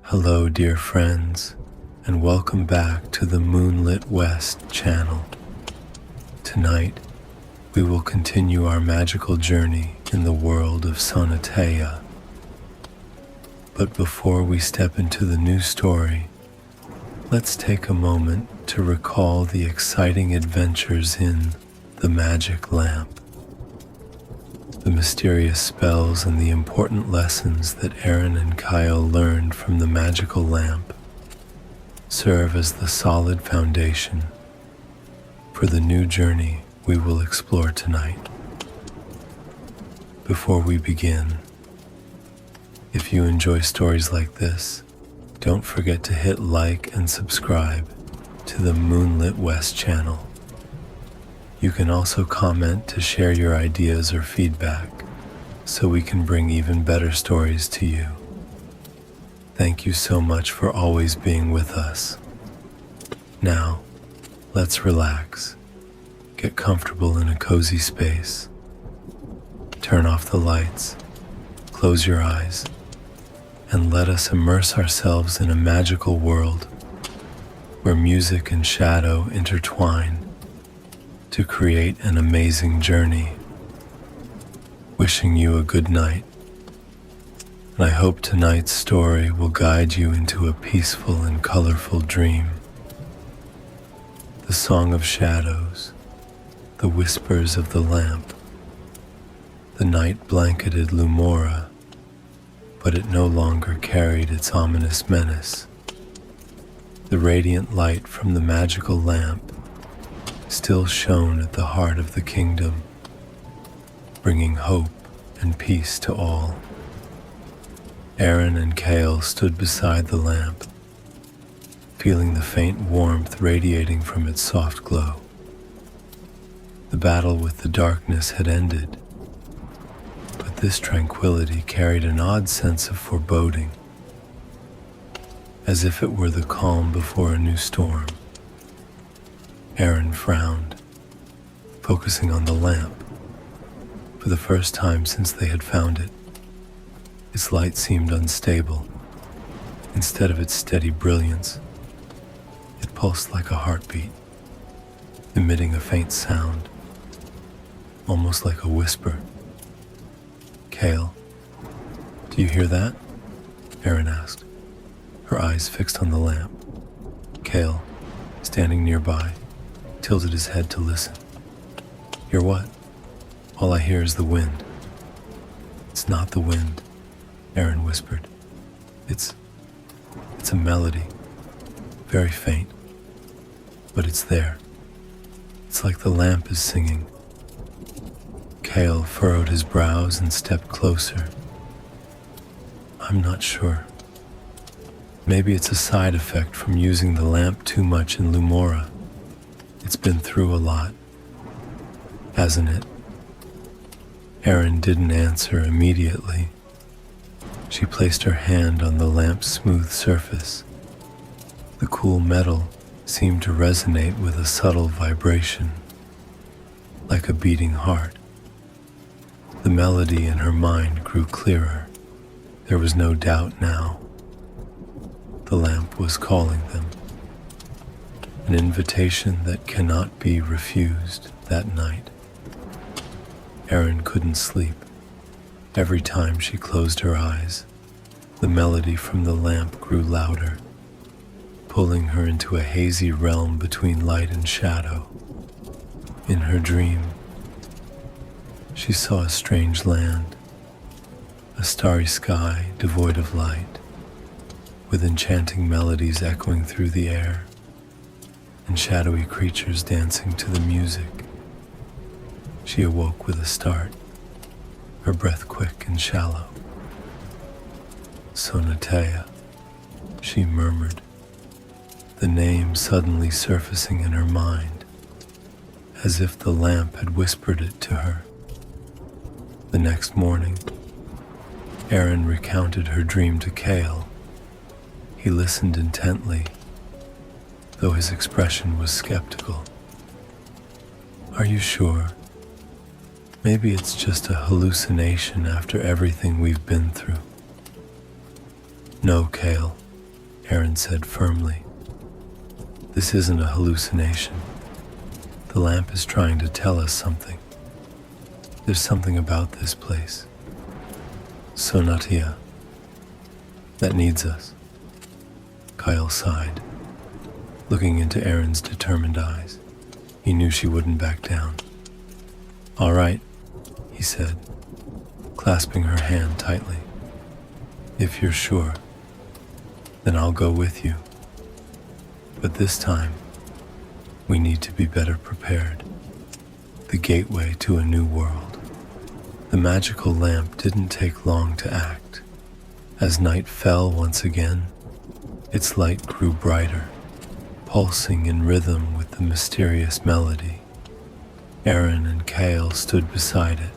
Hello, dear friends, and welcome back to the Moonlitwest channel. Tonight, we will continue our magical journey in the world of Sonataea. But before we step into the new story, let's take a moment to recall the exciting adventures in The Magic Lamp. The mysterious spells and the important lessons that Eryn and Kael learned from the magical lamp serve as the solid foundation for the new journey we will explore tonight. Before we begin, if you enjoy stories like this, don't forget to hit like and subscribe to the Moonlitwest channel. You can also comment to share your ideas or feedback so we can bring even better stories to you. Thank you so much for always being with us. Now, let's relax. Get comfortable in a cozy space. Turn off the lights, close your eyes, and let us immerse ourselves in a magical world where music and shadow intertwine to create an amazing journey. Wishing you a good night, and I hope tonight's story will guide you into a peaceful and colorful dream. The song of shadows, the whispers of the lamp, the night blanketed Lumora, but it no longer carried its ominous menace. The radiant light from the magical lamp still shone at the heart of the kingdom, bringing hope and peace to all. Eryn and Kael stood beside the lamp, feeling the faint warmth radiating from its soft glow. The battle with the darkness had ended, but this tranquility carried an odd sense of foreboding, as if it were the calm before a new storm. Eryn frowned, focusing on the lamp. For the first time since they had found it, its light seemed unstable. Instead of its steady brilliance, it pulsed like a heartbeat, emitting a faint sound, almost like a whisper. "Kael, do you hear that?" Eryn asked, her eyes fixed on the lamp. Kael, standing nearby, tilted his head to listen. "Hear what?" "All I hear is the wind." "It's not the wind," Eryn whispered. It's a melody, very faint, but it's there. It's like the lamp is singing." Kael furrowed his brows and stepped closer. "I'm not sure. Maybe it's a side effect from using the lamp too much in Lumora. It's been through a lot, hasn't it?" Eryn didn't answer immediately. She placed her hand on the lamp's smooth surface. The cool metal seemed to resonate with a subtle vibration, like a beating heart. The melody in her mind grew clearer. There was no doubt now. The lamp was calling them. An invitation that cannot be refused. That night, Eryn couldn't sleep. Every time she closed her eyes, the melody from the lamp grew louder, pulling her into a hazy realm between light and shadow. In her dream, she saw a strange land, a starry sky devoid of light, with enchanting melodies echoing through the air, and shadowy creatures dancing to the music. She awoke with a start, her breath quick and shallow. "Sonataea," she murmured, the name suddenly surfacing in her mind, as if the lamp had whispered it to her. The next morning, Eryn recounted her dream to Kael. He listened intently, though his expression was skeptical. "Are you sure? Maybe it's just a hallucination after everything we've been through." "No, Kael," Eryn said firmly. This isn't a hallucination. The lamp is trying to tell us something. There's something about this place, Sonataea, that needs us. Kael sighed, looking into Eryn's determined eyes. He knew she wouldn't back down. All right, he said, clasping her hand tightly. If you're sure, then I'll go with you. But this time, we need to be better prepared. The gateway to a new world. The magical lamp didn't take long to act. As night fell once again, its light grew brighter, pulsing in rhythm with the mysterious melody. Eryn and Kael stood beside it,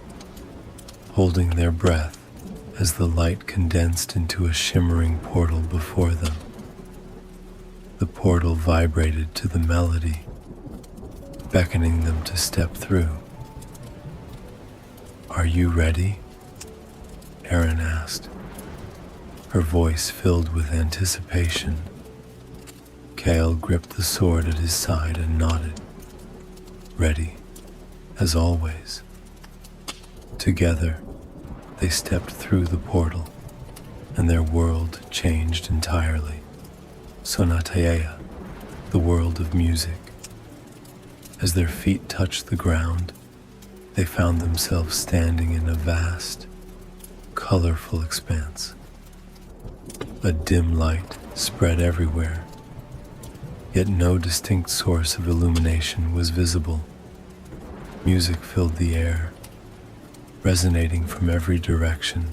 holding their breath as the light condensed into a shimmering portal before them. The portal vibrated to the melody, beckoning them to step through. Are you ready? Eryn asked, her voice filled with anticipation. Kael gripped the sword at his side and nodded. Ready, as always. Together, they stepped through the portal, and their world changed entirely. Sonataea, the world of music. As their feet touched the ground, they found themselves standing in a vast, colorful expanse. A dim light spread everywhere, yet no distinct source of illumination was visible. Music filled the air, resonating from every direction,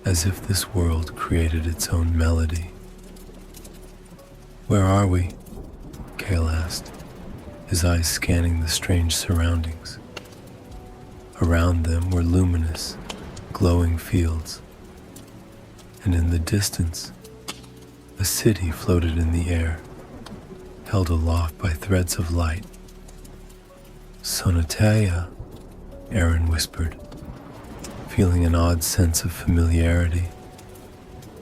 as if this world created its own melody. Where are we? Kael asked, his eyes scanning the strange surroundings. Around them were luminous, glowing fields, and in the distance, a city floated in the air, held aloft by threads of light. Sonataea, Eryn whispered, feeling an odd sense of familiarity,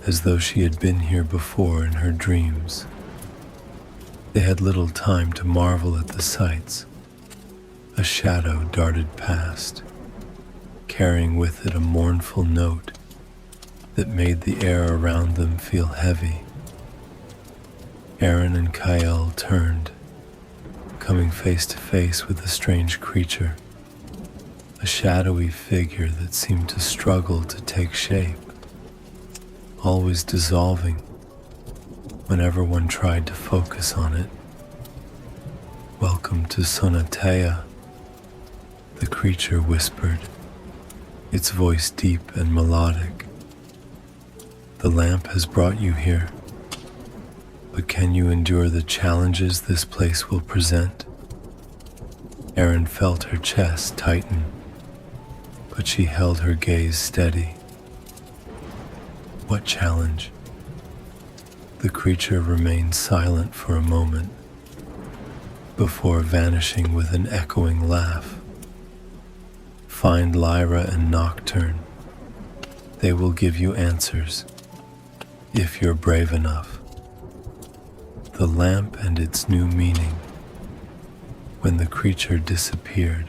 as though she had been here before in her dreams. They had little time to marvel at the sights. A shadow darted past, carrying with it a mournful note that made the air around them feel heavy. Eryn and Kael turned, coming face to face with a strange creature, a shadowy figure that seemed to struggle to take shape, always dissolving whenever one tried to focus on it. Welcome to Sonataea, the creature whispered, its voice deep and melodic. The lamp has brought you here, but can you endure the challenges this place will present? Eryn felt her chest tighten, but she held her gaze steady. What challenge? The creature remained silent for a moment, before vanishing with an echoing laugh. Find Lyra and Nocturne. They will give you answers, if you're brave enough. The lamp and its new meaning. When the creature disappeared,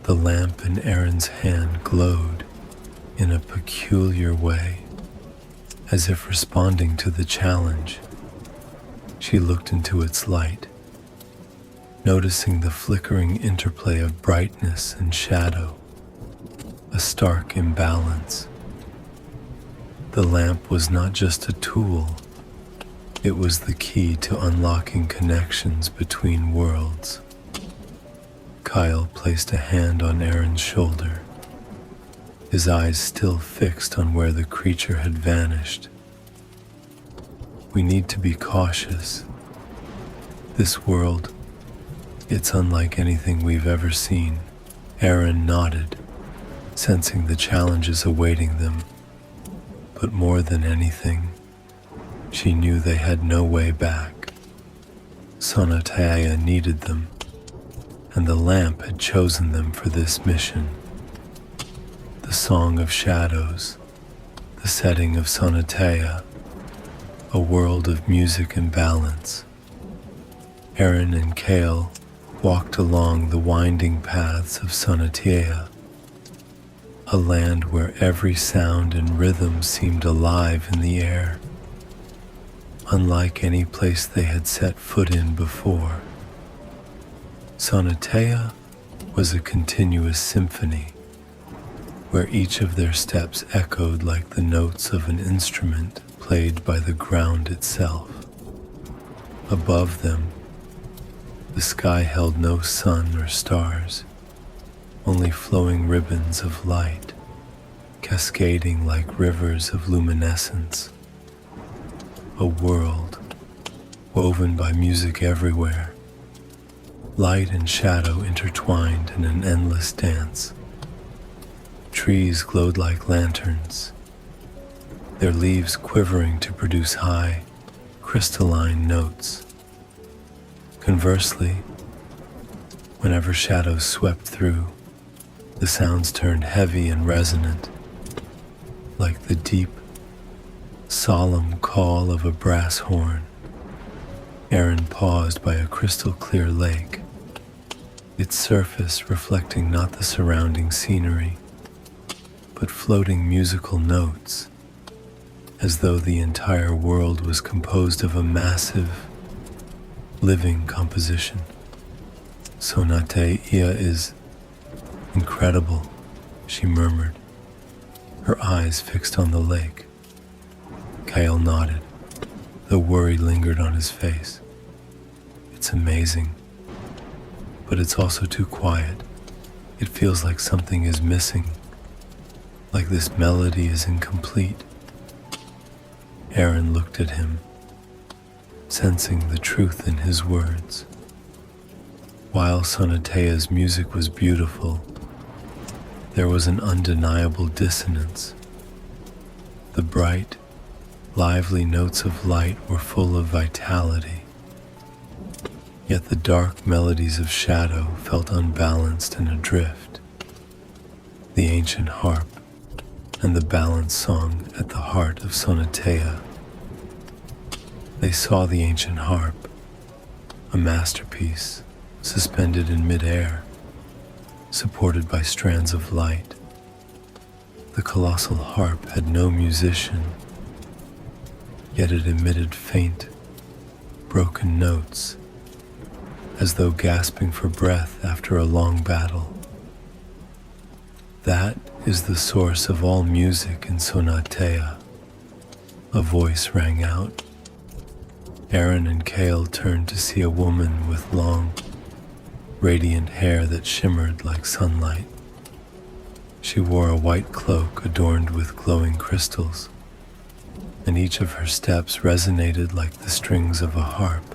the lamp in Eryn's hand glowed in a peculiar way, as if responding to the challenge. She looked into its light, noticing the flickering interplay of brightness and shadow, a stark imbalance. The lamp was not just a tool, it was the key to unlocking connections between worlds. Kael placed a hand on Eryn's shoulder, his eyes still fixed on where the creature had vanished. We need to be cautious. This world, it's unlike anything we've ever seen. Eryn nodded, sensing the challenges awaiting them. But more than anything, she knew they had no way back. Sonataea needed them, and the lamp had chosen them for this mission. The Song of Shadows, the setting of Sonataea, a world of music and balance. Eryn and Kael walked along the winding paths of Sonataea, a land where every sound and rhythm seemed alive in the air, unlike any place they had set foot in before. Sonataea was a continuous symphony, where each of their steps echoed like the notes of an instrument played by the ground itself. Above them, the sky held no sun or stars, only flowing ribbons of light, cascading like rivers of luminescence. A world woven by music everywhere, light and shadow intertwined in an endless dance. Trees glowed like lanterns, their leaves quivering to produce high, crystalline notes. Conversely, whenever shadows swept through, the sounds turned heavy and resonant, like the deep, solemn call of a brass horn. Eryn paused by a crystal-clear lake, its surface reflecting not the surrounding scenery, but floating musical notes, as though the entire world was composed of a massive, living composition. Sonataea is incredible, she murmured, her eyes fixed on the lake. Kael nodded, though worry lingered on his face. It's amazing, but it's also too quiet. It feels like something is missing, like this melody is incomplete. Eryn looked at him, sensing the truth in his words. While Sonataea's music was beautiful, there was an undeniable dissonance. The bright, lively notes of light were full of vitality, yet the dark melodies of shadow felt unbalanced and adrift. The ancient harp and the balanced song at the heart of Sonataea. They saw the ancient harp, a masterpiece suspended in midair, supported by strands of light. The colossal harp had no musician, yet it emitted faint, broken notes, as though gasping for breath after a long battle. That is the source of all music in Sonataea, a voice rang out. Eryn and Kael turned to see a woman with long, radiant hair that shimmered like sunlight. She wore a white cloak adorned with glowing crystals, and each of her steps resonated like the strings of a harp.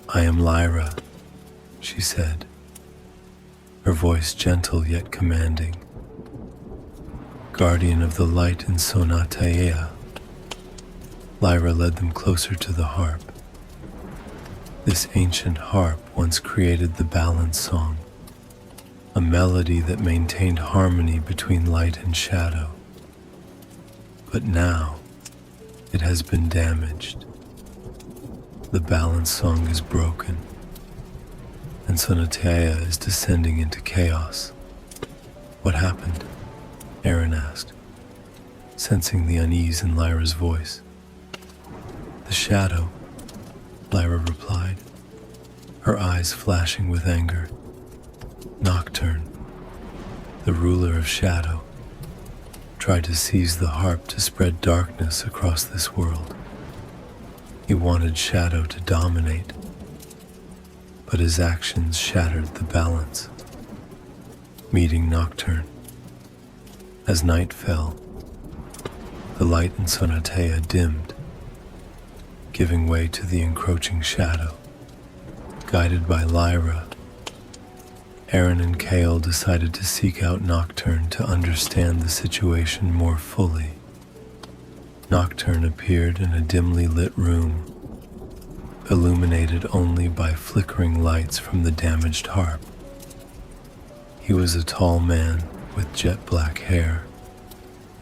"I am Lyra," she said, her voice gentle yet commanding. "Guardian of the light in Sonataea." Lyra led them closer to the harp. This ancient harp once created the balance song, a melody that maintained harmony between light and shadow. But now, it has been damaged. The balance song is broken, and Sonataea is descending into chaos. "What happened?" Eryn asked, sensing the unease in Lyra's voice. "The shadow," Lyra replied, her eyes flashing with anger. "Nocturne, the ruler of shadow, tried to seize the harp to spread darkness across this world. He wanted shadow to dominate, but his actions shattered the balance." Meeting Nocturne. As night fell, the light in Sonataea dimmed, giving way to the encroaching shadow. Guided by Lyra, Eryn and Kael decided to seek out Nocturne to understand the situation more fully. Nocturne appeared in a dimly lit room, illuminated only by flickering lights from the damaged harp. He was a tall man with jet black hair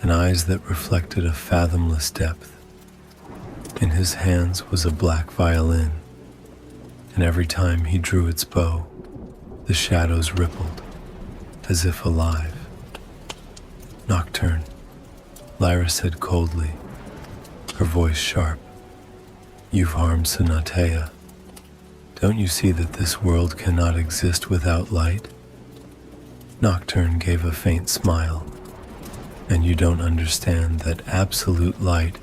and eyes that reflected a fathomless depth. In his hands was a black violin, and every time he drew its bow, the shadows rippled, as if alive. "Nocturne," Lyra said coldly, her voice sharp. "You've harmed Sonataea. Don't you see that this world cannot exist without light?" Nocturne gave a faint smile. "And you don't understand that absolute light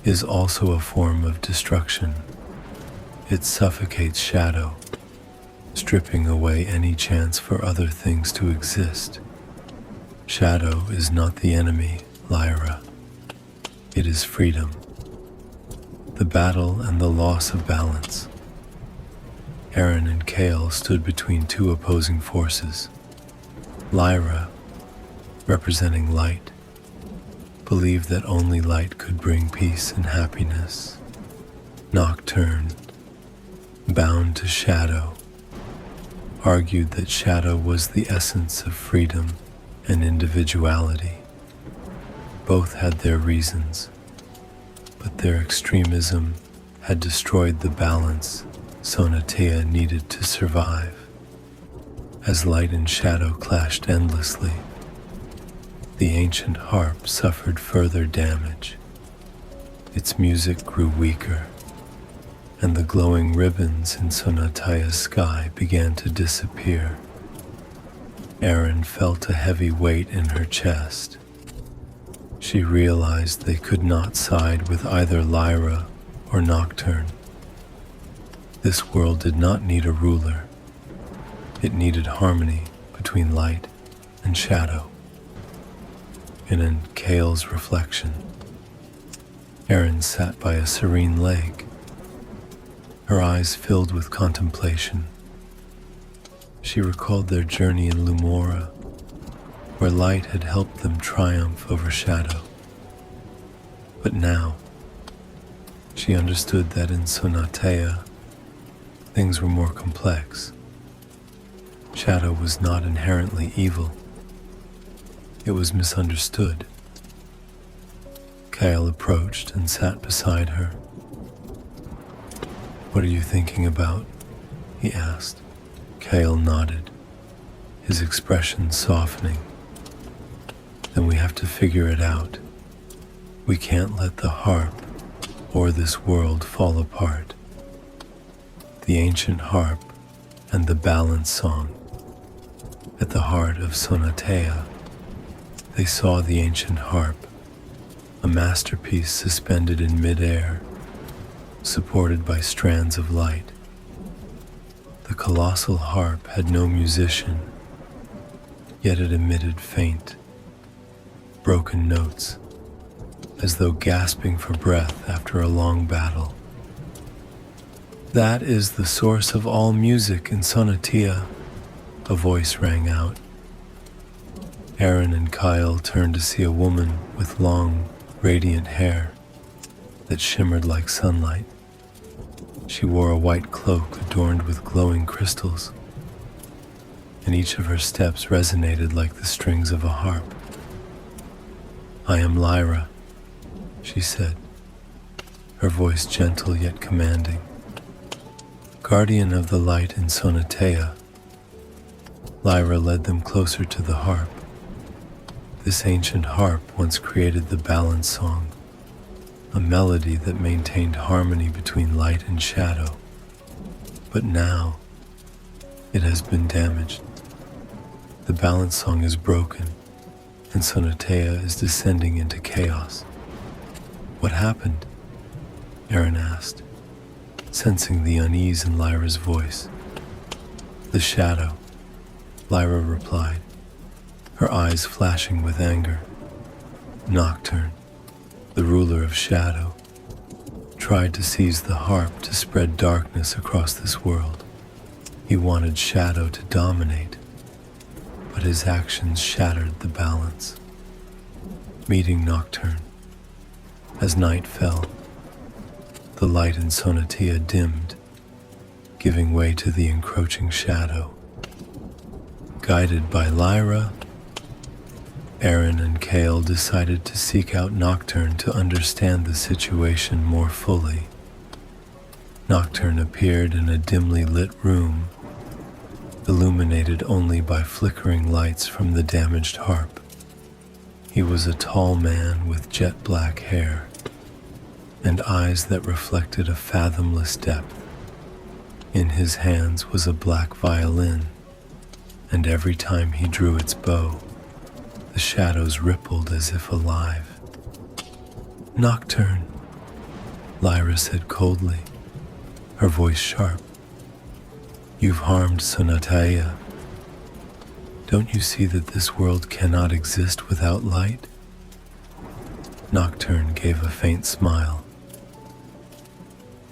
is also a form of destruction. It suffocates shadow, stripping away any chance for other things to exist. Shadow is not the enemy, Lyra. It is freedom. The battle and the loss of balance." Eryn and Kael stood between two opposing forces. Lyra, representing light, believed that only light could bring peace and happiness. Nocturne, bound to shadow, argued that shadow was the essence of freedom and individuality. Both had their reasons, but their extremism had destroyed the balance Sonataea needed to survive. As light and shadow clashed endlessly, the ancient harp suffered further damage. Its music grew weaker, and the glowing ribbons in Sonataea's sky began to disappear. Eryn felt a heavy weight in her chest. She realized they could not side with either Lyra or Nocturne. This world did not need a ruler. It needed harmony between light and shadow. In Kael's reflection, Eryn sat by a serene lake, her eyes filled with contemplation. She recalled their journey in Lumora, where light had helped them triumph over shadow. But now, she understood that in Sonataea, things were more complex. Shadow was not inherently evil. It was misunderstood. Kael approached and sat beside her. "What are you thinking about?" he asked. Kael nodded, his expression softening. "Then we have to figure it out. We can't let the harp or this world fall apart." The ancient harp and the balance song. At the heart of Sonataea, they saw the ancient harp, a masterpiece suspended in midair, supported by strands of light. The colossal harp had no musician, yet it emitted faint, broken notes, as though gasping for breath after a long battle. "That is the source of all music in Sonataea," a voice rang out. Eryn and Kael turned to see a woman with long, radiant hair that shimmered like sunlight. She wore a white cloak adorned with glowing crystals, and each of her steps resonated like the strings of a harp. "I am Lyra," she said, her voice gentle yet commanding. "Guardian of the light in Sonataea." Lyra led them closer to the harp. This ancient harp once created the balance song, a melody that maintained harmony between light and shadow. But now, it has been damaged. The balance song is broken, and Sonataea is descending into chaos. "What happened?" Eryn asked, sensing the unease in Lyra's voice. "The shadow," Lyra replied, her eyes flashing with anger. "Nocturne, the ruler of shadow, tried to seize the harp to spread darkness across this world. He wanted shadow to dominate, but his actions shattered the balance." Meeting Nocturne. As night fell, the light in Sonataea dimmed, giving way to the encroaching shadow. Guided by Lyra, Eryn and Kael decided to seek out Nocturne to understand the situation more fully. Nocturne appeared in a dimly lit room, illuminated only by flickering lights from the damaged harp. He was a tall man with jet black hair and eyes that reflected a fathomless depth. In his hands was a black violin, and every time he drew its bow, the shadows rippled as if alive. "Nocturne," Lyra said coldly, her voice sharp. "You've harmed Sonataea. Don't you see that this world cannot exist without light?" Nocturne gave a faint smile.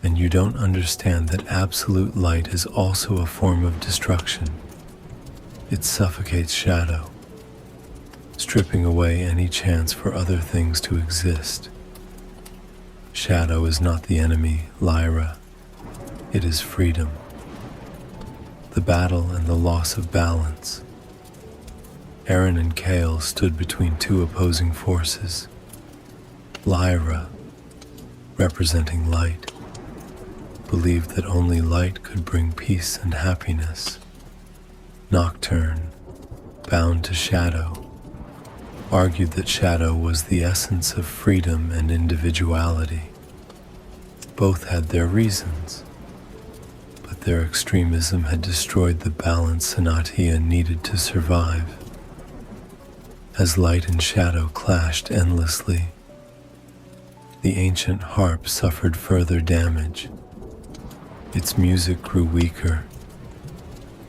"And you don't understand that absolute light is also a form of destruction. It suffocates shadow, stripping away any chance for other things to exist. Shadow is not the enemy, Lyra. It is freedom. The battle and the loss of balance." Eryn and Kael stood between two opposing forces. Lyra, representing light, believed that only light could bring peace and happiness. Nocturne, bound to shadow, argued that shadow was the essence of freedom and individuality. Both had their reasons, but their extremism had destroyed the balance Sonataea needed to survive. As light and shadow clashed endlessly, the ancient harp suffered further damage. Its music grew weaker,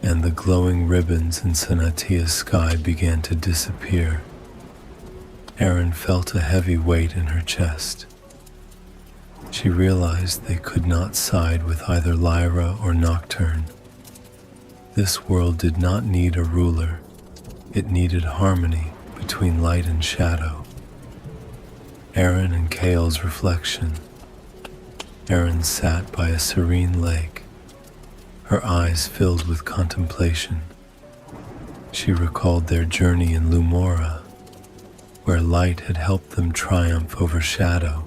and the glowing ribbons in Sonatea's sky began to disappear. Eryn felt a heavy weight in her chest. She realized they could not side with either Lyra or Nocturne. This world did not need a ruler. It needed harmony between light and shadow. Eryn and Kael's reflection. Eryn sat by a serene lake, her eyes filled with contemplation. She recalled their journey in Lumora, where light had helped them triumph over shadow.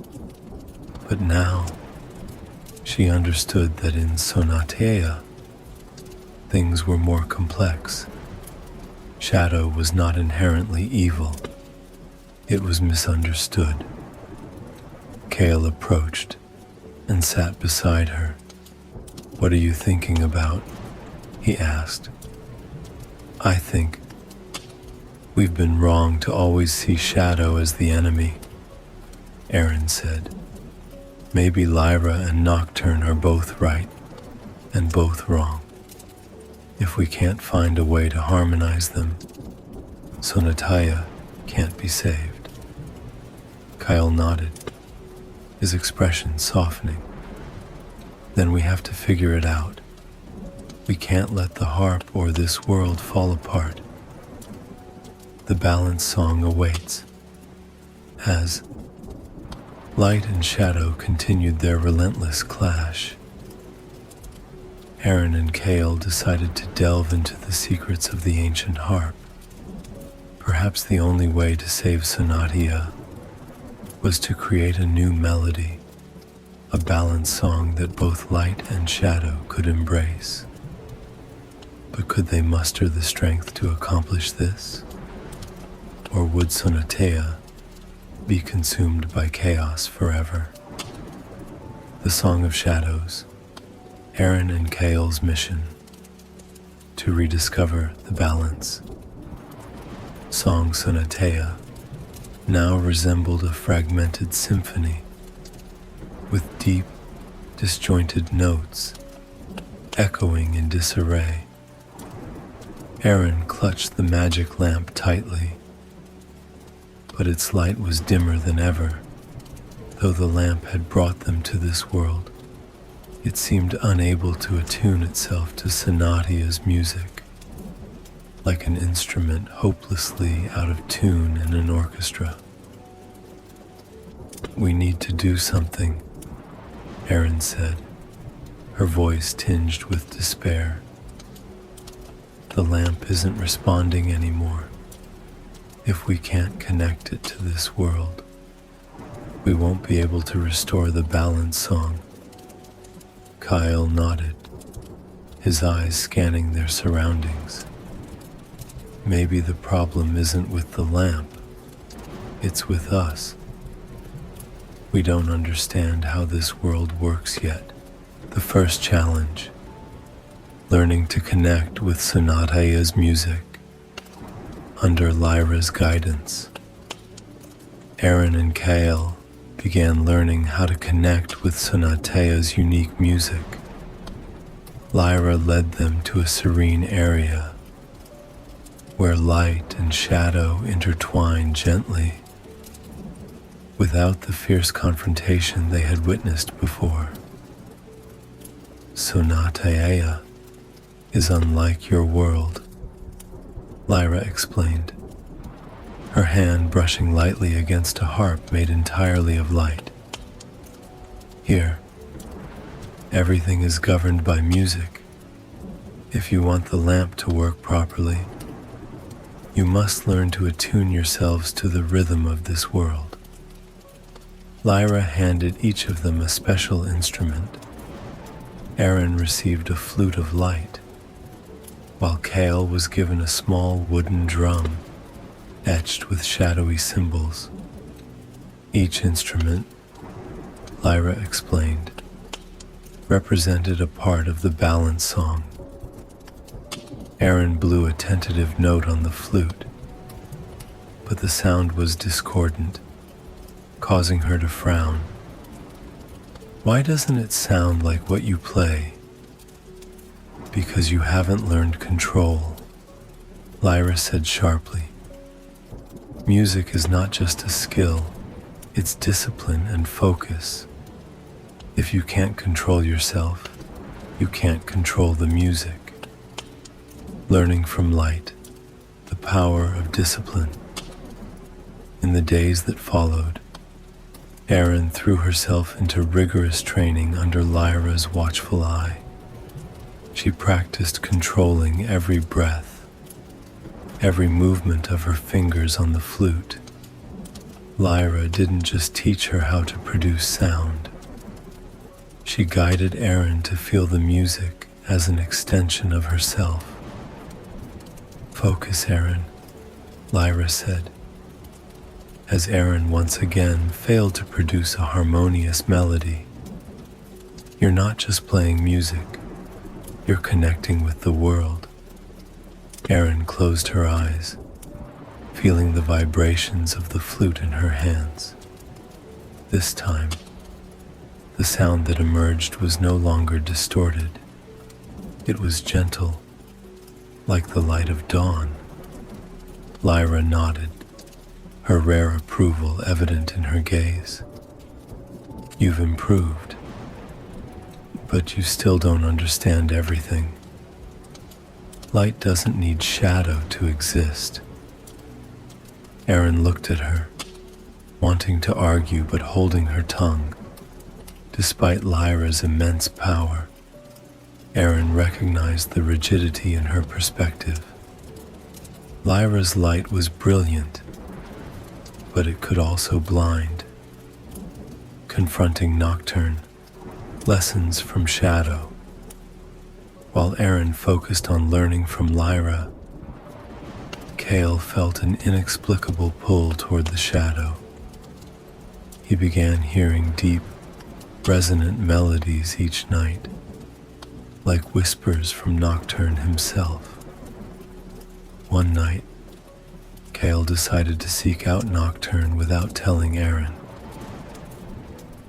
But now, she understood that in Sonataea, things were more complex. Shadow was not inherently evil. It was misunderstood. Kael approached and sat beside her. "What are you thinking about?" he asked. "I think we've been wrong to always see shadow as the enemy," Eryn said. "Maybe Lyra and Nocturne are both right and both wrong. If we can't find a way to harmonize them, Sonataea can't be saved." Kael nodded, his expression softening. "Then we have to figure it out. We can't let the harp or this world fall apart. The balance song awaits." As light and shadow continued their relentless clash, Eryn and Kael decided to delve into the secrets of the ancient harp. Perhaps the only way to save Sonataea was to create a new melody, a balanced song that both light and shadow could embrace. But could they muster the strength to accomplish this? Or would Sonataea be consumed by chaos forever? The Song of Shadows, Eryn and Kael's mission to rediscover the balance. Song Sonataea now resembled a fragmented symphony with deep, disjointed notes echoing in disarray. Eryn clutched the magic lamp tightly, but its light was dimmer than ever. Though the lamp had brought them to this world, it seemed unable to attune itself to Sonatea's music, like an instrument hopelessly out of tune in an orchestra. "We need to do something," Eryn said, her voice tinged with despair. "The lamp isn't responding anymore. If we can't connect it to this world, we won't be able to restore the balance song. Kael nodded, his eyes scanning their surroundings. Maybe the problem isn't with the lamp, it's with us. We don't understand how this world works yet. The first challenge, learning to connect with Sonataea's music. Under Lyra's guidance, Eryn and Kael began learning how to connect with Sonataea's unique music. Lyra led them to a serene area where light and shadow intertwined gently, without the fierce confrontation they had witnessed before. Sonataea is unlike your world, Lyra explained, her hand brushing lightly against a harp made entirely of light. Here, everything is governed by music. If you want the lamp to work properly, you must learn to attune yourselves to the rhythm of this world. Lyra handed each of them a special instrument. Eryn received a flute of light, while Kael was given a small wooden drum etched with shadowy symbols. Each instrument, Lyra explained, represented a part of the balance song. Eryn blew a tentative note on the flute, but the sound was discordant, causing her to frown. Why doesn't it sound like what you play? Because you haven't learned control, Lyra said sharply. Music is not just a skill, it's discipline and focus. If you can't control yourself, you can't control the music. Learning from light, the power of discipline. In the days that followed, Eryn threw herself into rigorous training under Lyra's watchful eye. She practiced controlling every breath, every movement of her fingers on the flute. Lyra didn't just teach her how to produce sound. She guided Eryn to feel the music as an extension of herself. Focus, Eryn, Lyra said, as Eryn once again failed to produce a harmonious melody. You're not just playing music, you're connecting with the world. Eryn closed her eyes, feeling the vibrations of the flute in her hands. This time, the sound that emerged was no longer distorted. It was gentle, like the light of dawn. Lyra nodded, her rare approval evident in her gaze. You've improved, but you still don't understand everything. Light doesn't need shadow to exist. Eryn looked at her, wanting to argue but holding her tongue. Despite Lyra's immense power, Eryn recognized the rigidity in her perspective. Lyra's light was brilliant, but it could also blind. Confronting Nocturne, lessons from shadow. While Eryn focused on learning from Lyra, Kael felt an inexplicable pull toward the shadow. He began hearing deep, resonant melodies each night, like whispers from Nocturne himself. One night, Kael decided to seek out Nocturne without telling Eryn.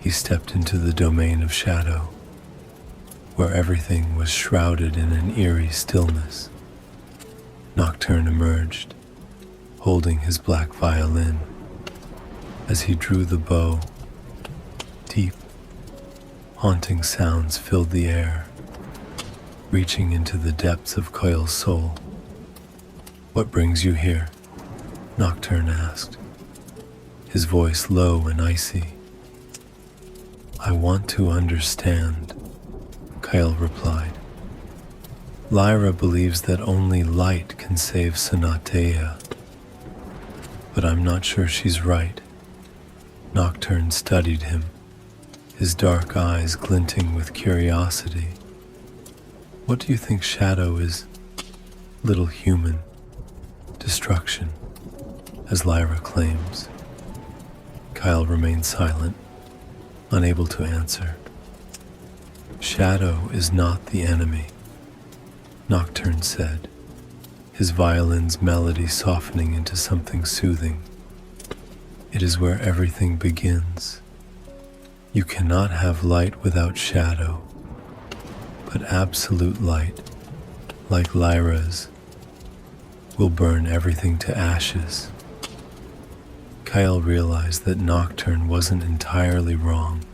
He stepped into the domain of shadow, where everything was shrouded in an eerie stillness. Nocturne emerged, holding his black violin. As he drew the bow, deep, haunting sounds filled the air, reaching into the depths of Kael's soul. "What brings you here?" Nocturne asked, his voice low and icy. "I want to understand," Kael replied. "Lyra believes that only light can save Sonataea. But I'm not sure she's right. Nocturne studied him, his dark eyes glinting with curiosity. What do you think shadow is? Little human. Destruction, as Lyra claims. Kael remained silent, unable to answer. Shadow is not the enemy, Nocturne said, his violin's melody softening into something soothing. It is where everything begins. You cannot have light without shadow, but absolute light, like Lyra's, will burn everything to ashes. Kael realized that Nocturne wasn't entirely wrong.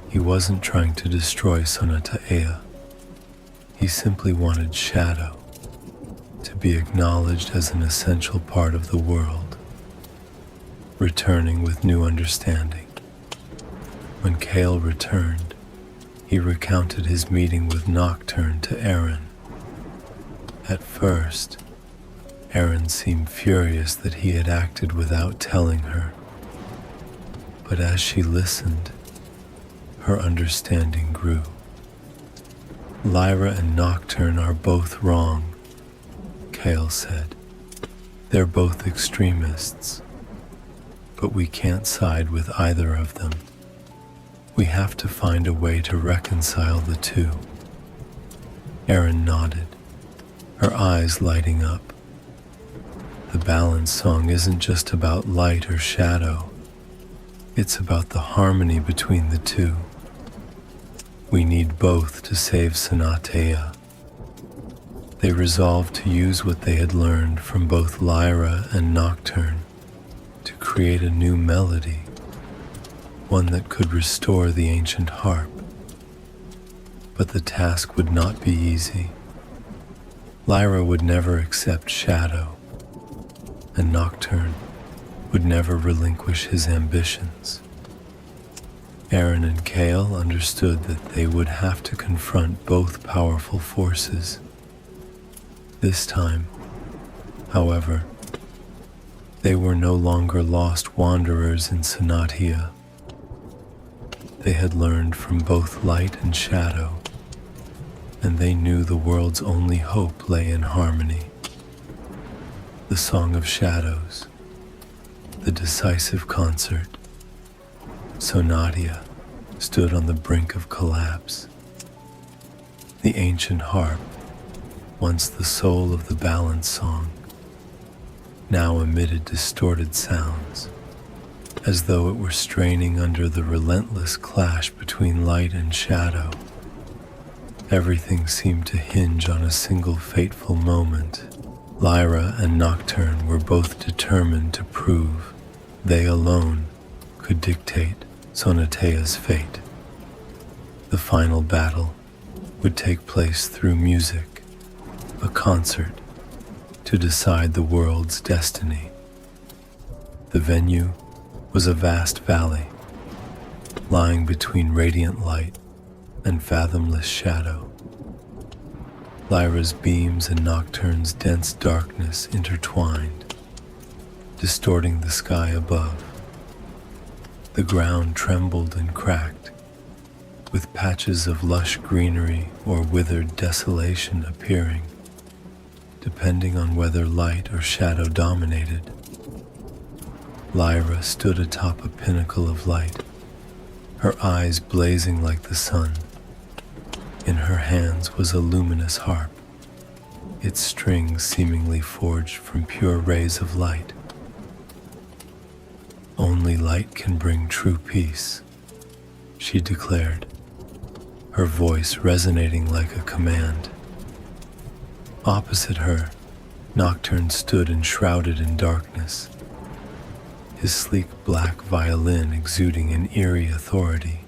He wasn't trying to destroy Sonataea. He simply wanted shadow to be acknowledged as an essential part of the world, returning with new understanding. When Kael returned, he recounted his meeting with Nocturne to Eryn. At first, Eryn seemed furious that he had acted without telling her. But as she listened, her understanding grew. Lyra and Nocturne are both wrong, Kael said. They're both extremists, but we can't side with either of them. We have to find a way to reconcile the two. Eryn nodded, her eyes lighting up. The balance song isn't just about light or shadow. It's about the harmony between the two. We need both to save Sonataea. They resolved to use what they had learned from both Lyra and Nocturne to create a new melody, one that could restore the ancient harp. But the task would not be easy. Lyra would never accept shadow, and Nocturne would never relinquish his ambitions. Eryn and Kael understood that they would have to confront both powerful forces. This time, however, they were no longer lost wanderers in Sonataea. They had learned from both light and shadow, and they knew the world's only hope lay in harmony. The Song of Shadows, the decisive concert. Sonataea stood on the brink of collapse. The ancient harp, once the soul of the balance song, now emitted distorted sounds, as though it were straining under the relentless clash between light and shadow. Everything seemed to hinge on a single fateful moment. Lyra and Nocturne were both determined to prove they alone could dictate Sonataea's fate. The final battle would take place through music, a concert to decide the world's destiny. The venue was a vast valley, lying between radiant light and fathomless shadow. Lyra's beams and Nocturne's dense darkness intertwined, distorting the sky above. The ground trembled and cracked, with patches of lush greenery or withered desolation appearing, depending on whether light or shadow dominated. Lyra stood atop a pinnacle of light, her eyes blazing like the sun. In her hands was a luminous harp, its strings seemingly forged from pure rays of light. Only light can bring true peace, she declared, her voice resonating like a command. Opposite her, Nocturne stood enshrouded in darkness, his sleek black violin exuding an eerie authority.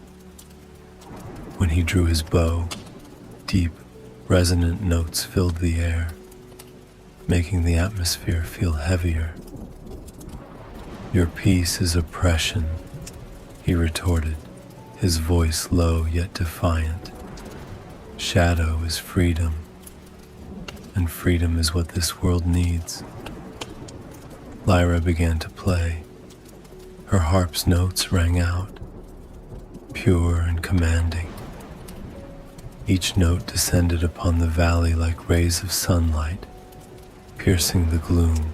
When he drew his bow, deep, resonant notes filled the air, making the atmosphere feel heavier. "Your peace is oppression," he retorted, his voice low yet defiant. "Shadow is freedom, and freedom is what this world needs." Lyra began to play. Her harp's notes rang out, pure and commanding. Each note descended upon the valley like rays of sunlight, piercing the gloom.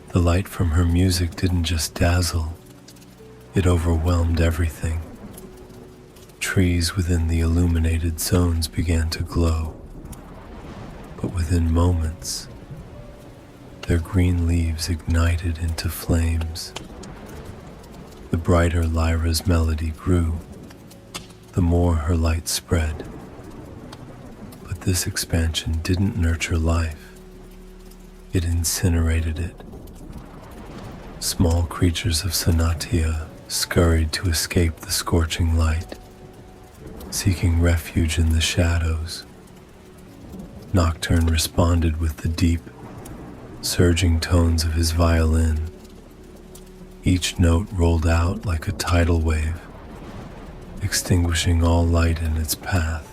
The light from her music didn't just dazzle, it overwhelmed everything. Trees within the illuminated zones began to glow, but within moments, their green leaves ignited into flames. The brighter Lyra's melody grew, the more her light spread. But this expansion didn't nurture life, it incinerated it. Small creatures of Sonataea scurried to escape the scorching light, seeking refuge in the shadows. Nocturne responded with the deep, surging tones of his violin. Each note rolled out like a tidal wave, extinguishing all light in its path.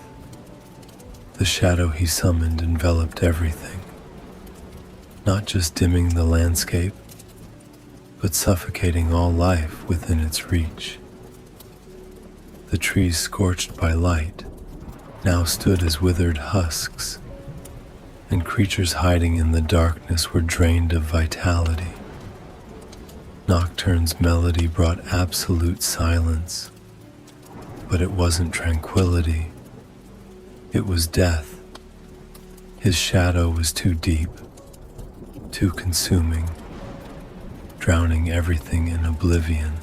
The shadow he summoned enveloped everything, not just dimming the landscape, but suffocating all life within its reach. The trees scorched by light now stood as withered husks, and creatures hiding in the darkness were drained of vitality. Nocturne's melody brought absolute silence, but it wasn't tranquility, it was death. His shadow was too deep, too consuming, drowning everything in oblivion.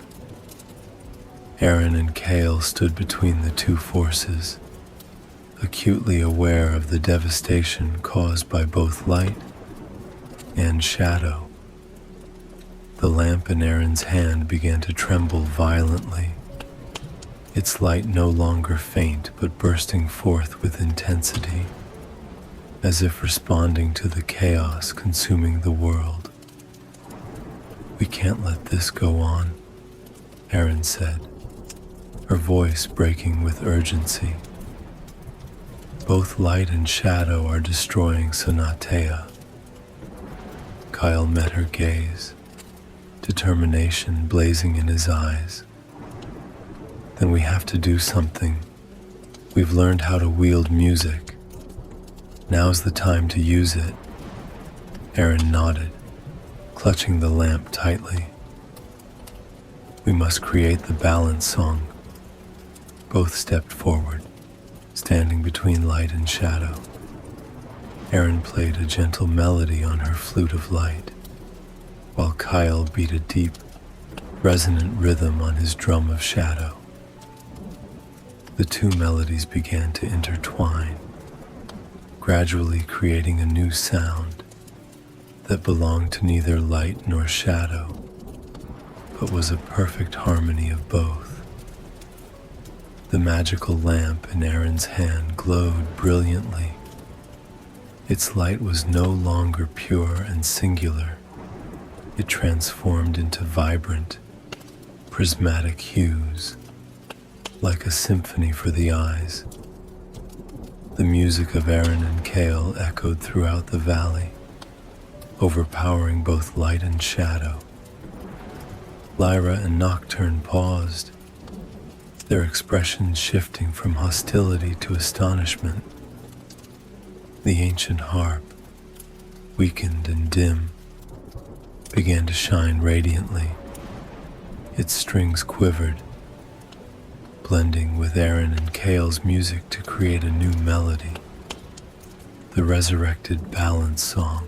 Eryn and Kael stood between the two forces, acutely aware of the devastation caused by both light and shadow. The lamp in Eryn's hand began to tremble violently, its light no longer faint but bursting forth with intensity, as if responding to the chaos consuming the world. "We can't let this go on," Eryn said, her voice breaking with urgency. "Both light and shadow are destroying Sonataea." Kael met her gaze, determination blazing in his eyes. "Then we have to do something. We've learned how to wield music. Now's the time to use it." Eryn nodded, clutching the lamp tightly. "We must create the balance song." Both stepped forward, standing between light and shadow. Eryn played a gentle melody on her flute of light, while Kael beat a deep, resonant rhythm on his drum of shadow. The two melodies began to intertwine, gradually creating a new sound that belonged to neither light nor shadow, but was a perfect harmony of both. The magical lamp in Eryn's hand glowed brilliantly. Its light was no longer pure and singular. It transformed into vibrant, prismatic hues, like a symphony for the eyes. The music of Eryn and Kael echoed throughout the valley, overpowering both light and shadow. Lyra and Nocturne paused, their expressions shifting from hostility to astonishment. The ancient harp, weakened and dim, began to shine radiantly. Its strings quivered, blending with Eryn and Kael's music to create a new melody, the resurrected balance song.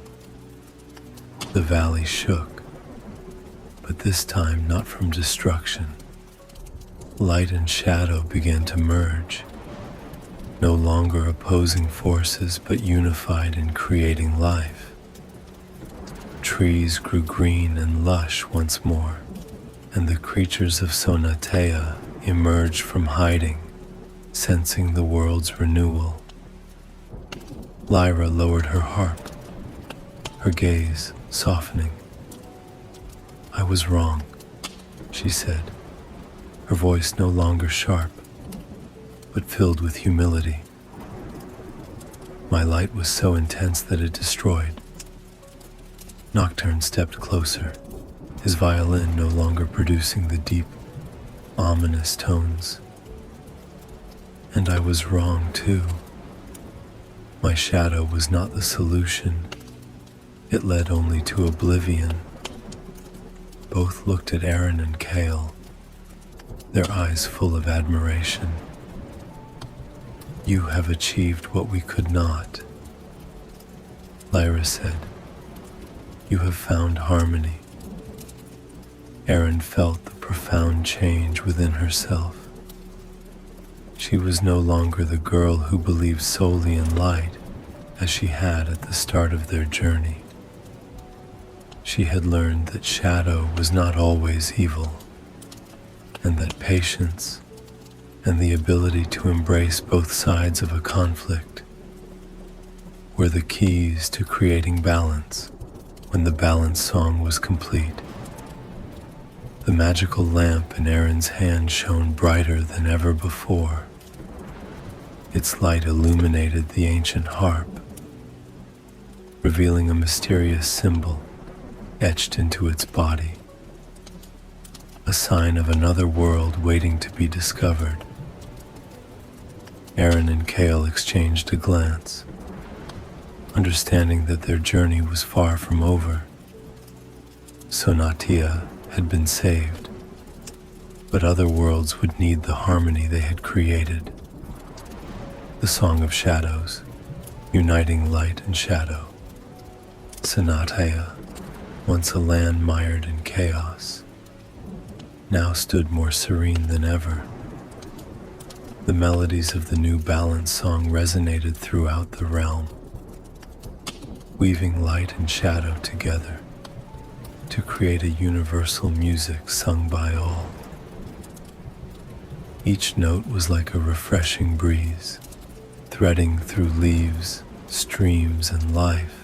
The valley shook, but this time not from destruction. Light and shadow began to merge, no longer opposing forces but unified in creating life. Trees grew green and lush once more, and the creatures of Sonataea emerged from hiding, sensing the world's renewal. Lyra lowered her harp, her gaze softening. "I was wrong," she said, her voice no longer sharp, but filled with humility. "My light was so intense that it destroyed. Nocturne stepped closer, his violin no longer producing the deep, ominous tones. And I was wrong too. My shadow was not the solution. It led only to oblivion. Both looked at Eryn and Kael, their eyes full of admiration. You have achieved what we could not, Lyra said. You have found harmony. Eryn felt the profound change within herself. She was no longer the girl who believed solely in light as she had at the start of their journey. She had learned that shadow was not always evil, and that patience and the ability to embrace both sides of a conflict were the keys to creating balance when the balance song was complete. The magical lamp in Eryn's hand shone brighter than ever before. Its light illuminated the ancient harp, revealing a mysterious symbol etched into its body, a sign of another world waiting to be discovered. Eryn and Kael exchanged a glance, understanding that their journey was far from over. Sonataea had been saved, but other worlds would need the harmony they had created. The Song of Shadows, uniting light and shadow. Sonataea, once a land mired in chaos, now stood more serene than ever. The melodies of the new balance song resonated throughout the realm, weaving light and shadow together to create a universal music sung by all. Each note was like a refreshing breeze, threading through leaves, streams, and life,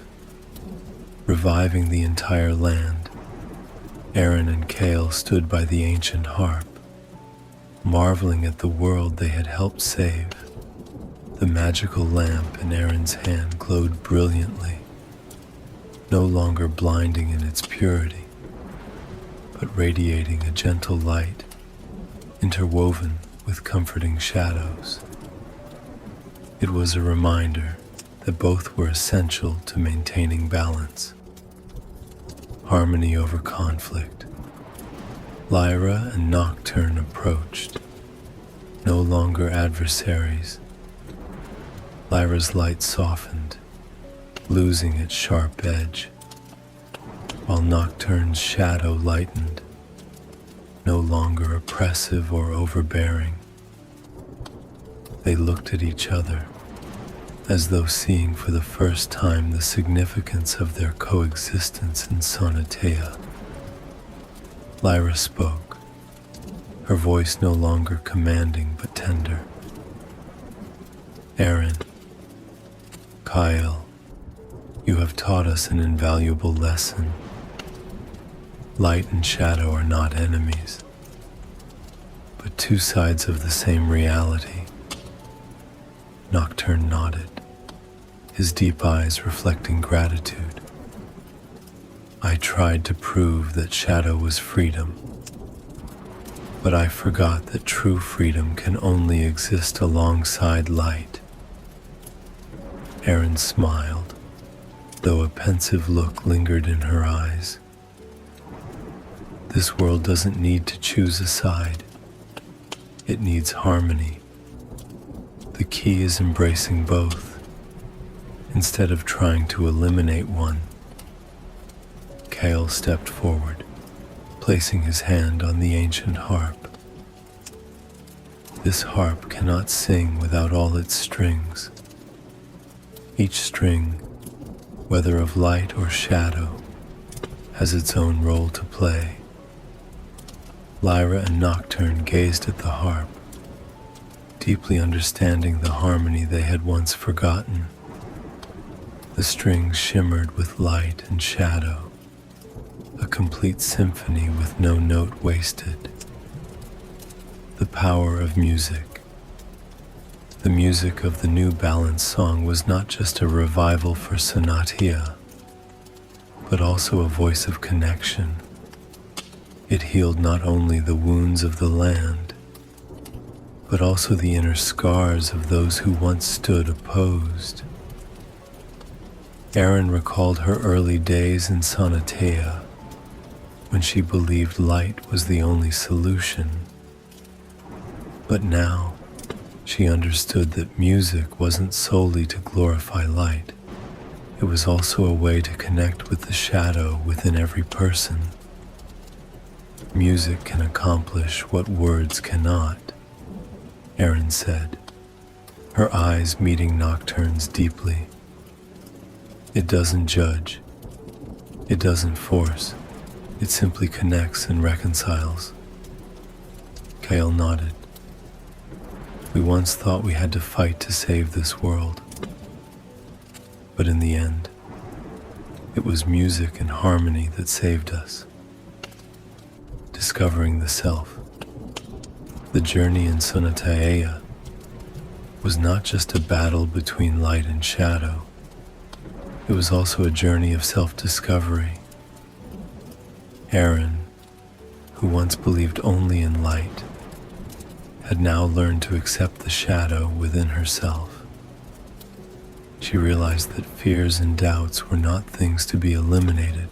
reviving the entire land. Eryn and Kael stood by the ancient harp, marveling at the world they had helped save. The magical lamp in Eryn's hand glowed brilliantly, no longer blinding in its purity, but radiating a gentle light, interwoven with comforting shadows. It was a reminder that both were essential to maintaining balance. Harmony over conflict. Lyra and Nocturne approached, no longer adversaries. Lyra's light softened, losing its sharp edge, while Nocturne's shadow lightened, no longer oppressive or overbearing. They looked at each other, as though seeing for the first time the significance of their coexistence in Sonataea. Lyra spoke, her voice no longer commanding but tender. Eryn, Kael, you have taught us an invaluable lesson. Light and shadow are not enemies, but two sides of the same reality. Nocturne nodded, his deep eyes reflecting gratitude. I tried to prove that shadow was freedom, but I forgot that true freedom can only exist alongside light. Eryn smiled, though a pensive look lingered in her eyes. This world doesn't need to choose a side. It needs harmony. The key is embracing both, instead of trying to eliminate one. Kael stepped forward, placing his hand on the ancient harp. This harp cannot sing without all its strings. Each string, whether of light or shadow, has its own role to play. Lyra and Nocturne gazed at the harp, deeply understanding the harmony they had once forgotten. The strings shimmered with light and shadow, a complete symphony with no note wasted. The power of music. The music of the new balance song was not just a revival for Sonataea, but also a voice of connection. It healed not only the wounds of the land, but also the inner scars of those who once stood opposed. Eryn recalled her early days in Sonataea, when she believed light was the only solution. But now, she understood that music wasn't solely to glorify light. It was also a way to connect with the shadow within every person. Music can accomplish what words cannot, Eryn said, her eyes meeting Nocturne's deeply. It doesn't judge. It doesn't force. It simply connects and reconciles. Kael nodded. We once thought we had to fight to save this world. But in the end, it was music and harmony that saved us. Discovering the self. The journey in Sonataea was not just a battle between light and shadow. It was also a journey of self-discovery. Eryn, who once believed only in light, had now learned to accept the shadow within herself. She realized that fears and doubts were not things to be eliminated,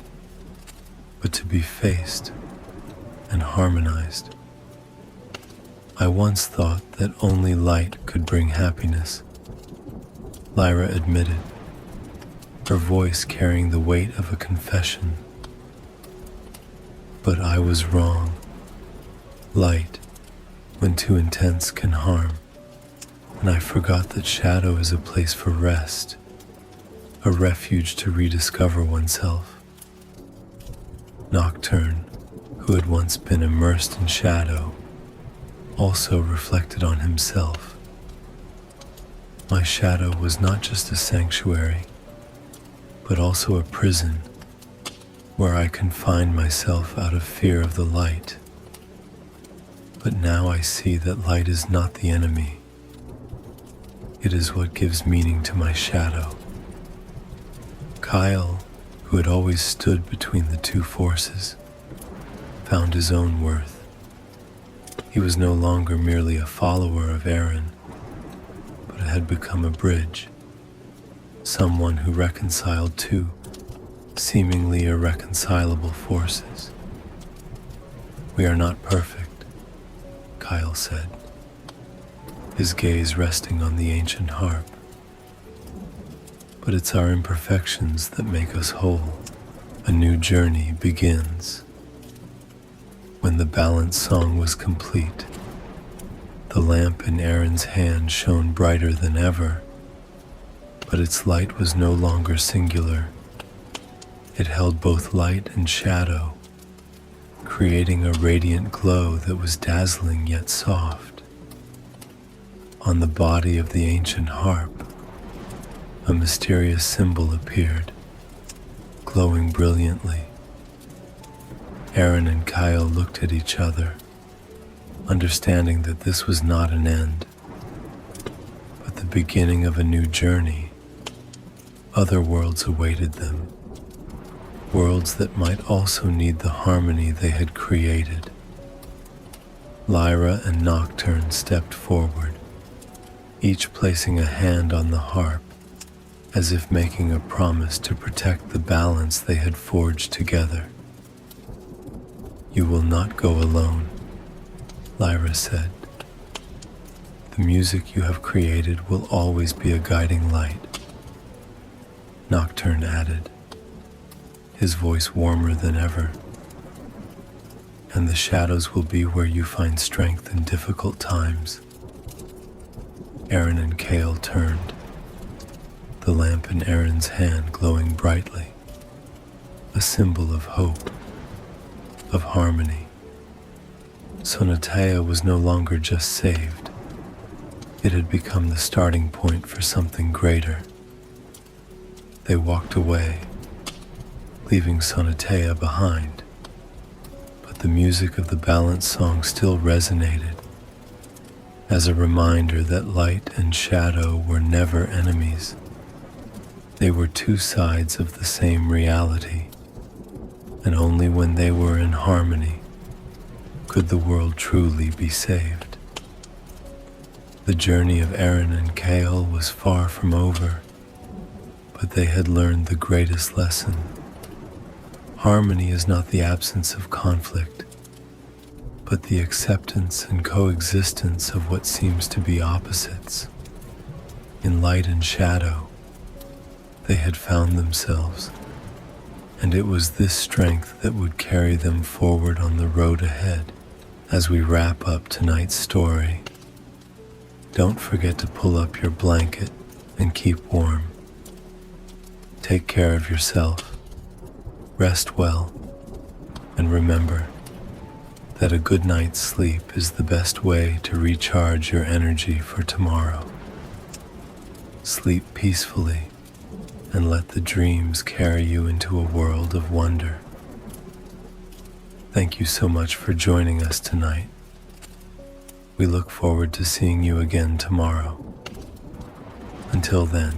but to be faced and harmonized. I once thought that only light could bring happiness, Lyra admitted, her voice carrying the weight of a confession. But I was wrong. Light, when too intense, can harm, and I forgot that shadow is a place for rest, a refuge to rediscover oneself. Nocturne, who had once been immersed in shadow, also reflected on himself. My shadow was not just a sanctuary, but also a prison where I confined myself out of fear of the light. But now I see that light is not the enemy. It is what gives meaning to my shadow. Kael, who had always stood between the two forces, found his own worth. He was no longer merely a follower of Eryn, but had become a bridge, someone who reconciled two seemingly irreconcilable forces. We are not perfect, Kael said, his gaze resting on the ancient harp. But it's our imperfections that make us whole. A new journey begins. When the balanced song was complete, the lamp in Eryn's hand shone brighter than ever, but its light was no longer singular. It held both light and shadow, creating a radiant glow that was dazzling yet soft. On the body of the ancient harp, a mysterious symbol appeared, glowing brilliantly. Eryn and Kael looked at each other, understanding that this was not an end, but the beginning of a new journey. Other worlds awaited them, worlds that might also need the harmony they had created. Lyra and Nocturne stepped forward, each placing a hand on the harp, as if making a promise to protect the balance they had forged together. You will not go alone, Lyra said. The music you have created will always be a guiding light. Nocturne added, his voice warmer than ever. And the shadows will be where you find strength in difficult times. Eryn and Kael turned, the lamp in Eryn's hand glowing brightly, a symbol of hope, of harmony. Sonataea was no longer just saved. It had become the starting point for something greater. They walked away, leaving Sonataea behind, but the music of the balanced song still resonated as a reminder that light and shadow were never enemies. They were two sides of the same reality, and only when they were in harmony could the world truly be saved. The journey of Eryn and Kael was far from over, but they had learned the greatest lesson. Harmony is not the absence of conflict, but the acceptance and coexistence of what seems to be opposites. In light and shadow, they had found themselves, and it was this strength that would carry them forward on the road ahead. As we wrap up tonight's story, don't forget to pull up your blanket and keep warm. Take care of yourself, rest well, and remember that a good night's sleep is the best way to recharge your energy for tomorrow. Sleep peacefully and let the dreams carry you into a world of wonder. Thank you so much for joining us tonight. We look forward to seeing you again tomorrow. Until then,